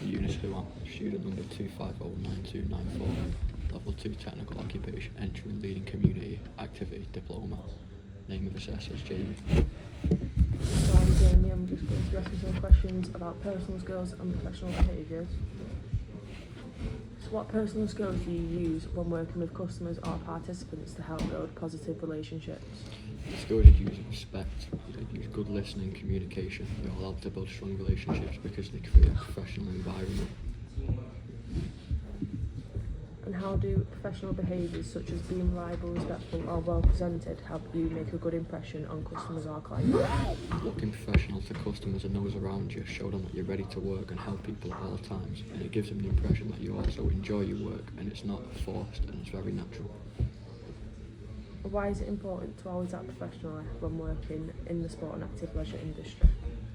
Eunice Huan, student number 2509294, level 2 technical occupation, entry and leading community activity diploma. Name of assessor is Jamie. So I'm Jamie, I'm just going to ask you some questions about personal skills and professional behaviours. So what personal skills do you use when working with customers or participants to help build positive relationships? The skills you use respect, you use good listening, communication. They all help to build strong relationships because they create a professional environment. And how do professional behaviours such as being reliable, respectful or well presented help you make a good impression on customers or clients? Looking professional to customers and those around you, show them that you're ready to work and help people at all times, and it gives them the impression that you also enjoy your work and it's not forced and it's very natural. Why is it important to always act professionally when working in the sport and active leisure industry?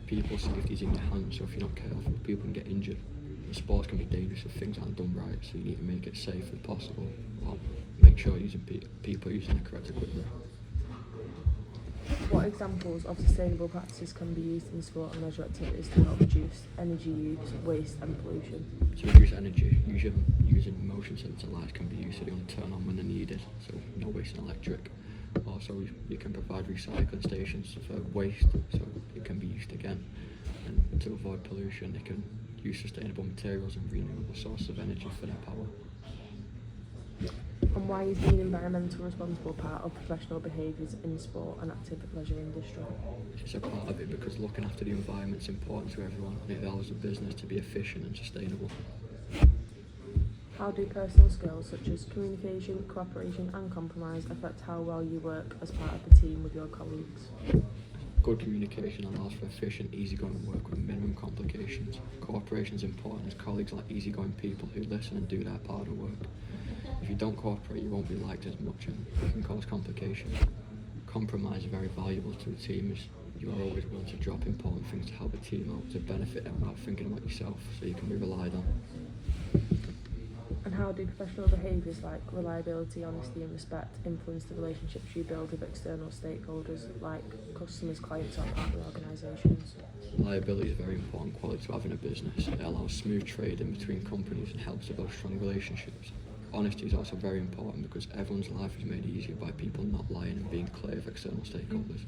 People safety's in your hands, so if you're not careful, people can get injured. And sports can be dangerous if things aren't done right, so you need to make it safe as possible. Well, make sure you're using people are using the correct equipment. What examples of sustainable practices can be used in sport and leisure activities to help reduce energy use, waste and pollution? To reduce energy, using motion sensor lights can be used so they only turn on when they're needed, so no wasting electric. Also, you can provide recycling stations for waste, so it can be used again. And to avoid pollution, they can use sustainable materials and renewable sources of energy for their power. And why is being environmentally responsible part of professional behaviours in sport and active leisure industry? It's a part of it because looking after the environment is important to everyone, and it allows the business to be efficient and sustainable. How do personal skills such as communication, cooperation and compromise affect how well you work as part of the team with your colleagues? Good communication allows for efficient, easygoing work with minimum complications. Cooperation is important as colleagues like easygoing people who listen and do their part of work. If you don't cooperate, you won't be liked as much and it can cause complications. Compromise is very valuable to a team as you are always willing to drop important things to help a team out to benefit them without thinking about yourself, so you can be relied on. And how do professional behaviours like reliability, honesty and respect influence the relationships you build with external stakeholders like customers, clients or partner organisations? Reliability is a very important quality to have in a business. It allows smooth trading between companies and helps to build strong relationships. Honesty is also very important because everyone's life is made easier by people not lying and being clear with external stakeholders.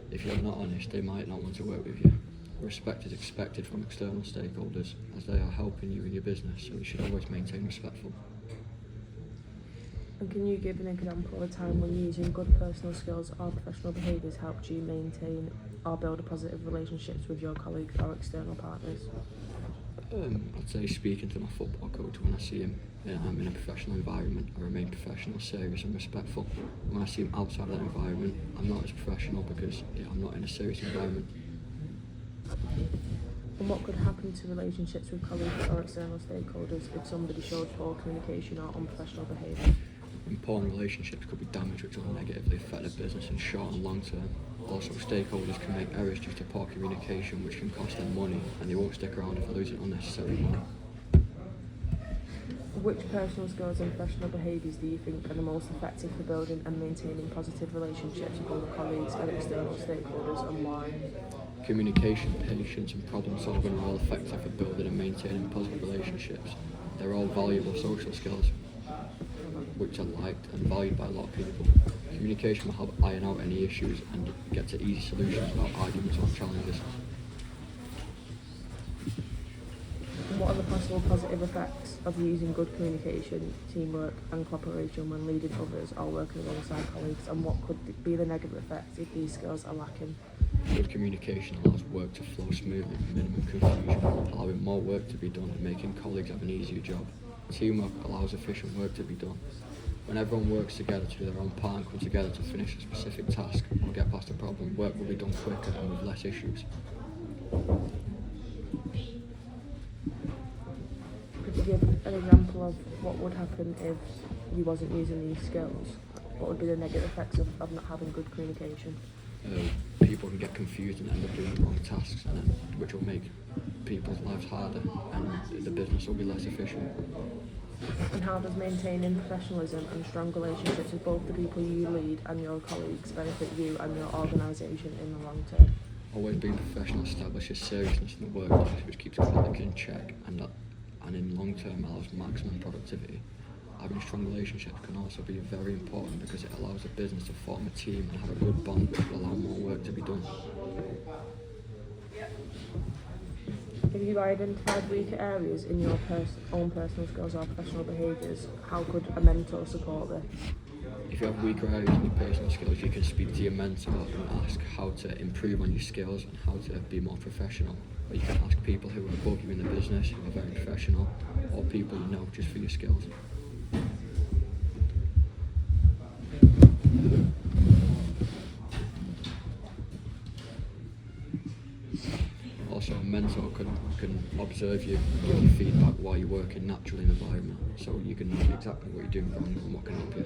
If you're not honest, they might not want to work with you. Respect is expected from external stakeholders as they are helping you in your business, so you should always maintain respectful. And can you give an example of a time when using good personal skills or professional behaviours helped you maintain or build a positive relationships with your colleagues or external partners? I'd say speaking to my football coach when I see him. I'm in a professional environment. I remain professional, serious and respectful. When I see him outside of that environment, I'm not as professional because I'm not in a serious environment. And what could happen to relationships with colleagues or external stakeholders if somebody showed poor communication or unprofessional behaviour? Important relationships could be damaged, which will negatively affect the business in short and long term. Also, stakeholders can make errors due to poor communication, which can cost them money, and they won't stick around if they're losing unnecessary money. Which personal skills and professional behaviours do you think are the most effective for building and maintaining positive relationships with other colleagues and external stakeholders, and why? Communication, patience and problem solving are all effective for building and maintaining positive relationships. They're all valuable social skills which are liked and valued by a lot of people. Communication will help iron out any issues and get to easy solutions without arguments or challenges. And what are the possible positive effects of using good communication, teamwork and cooperation when leading others or working alongside colleagues, and what could be the negative effects if these skills are lacking? Good communication allows work to flow smoothly, minimum confusion, allowing more work to be done and making colleagues have an easier job. Teamwork allows efficient work to be done. When everyone works together to do their own part and come together to finish a specific task or get past a problem, work will be done quicker and with less issues. Could you give an example of what would happen if you wasn't using these skills? What would be the negative effects of not having good communication? People can get confused and end up doing the wrong tasks, which will make people's lives harder and the business will be less efficient. And how does maintaining professionalism and strong relationships with both the people you lead and your colleagues benefit you and your organisation in the long term? Always being professional establishes seriousness in the workplace, which keeps colleagues in check and in long term allows maximum productivity. Having strong relationships can also be very important because it allows a business to form a team and have a good bond which will allow more work to be done. If you identified weaker areas in your own personal skills or professional behaviours, how could a mentor support this? If you have weaker areas in your personal skills, you can speak to your mentor and ask how to improve on your skills and how to be more professional. Or you can ask people who are above you in the business, who are very professional, or people you know just for your skills. Also, a mentor can observe you, give you feedback while you're working naturally in the environment, so you can know exactly what you're doing wrong and what can help you.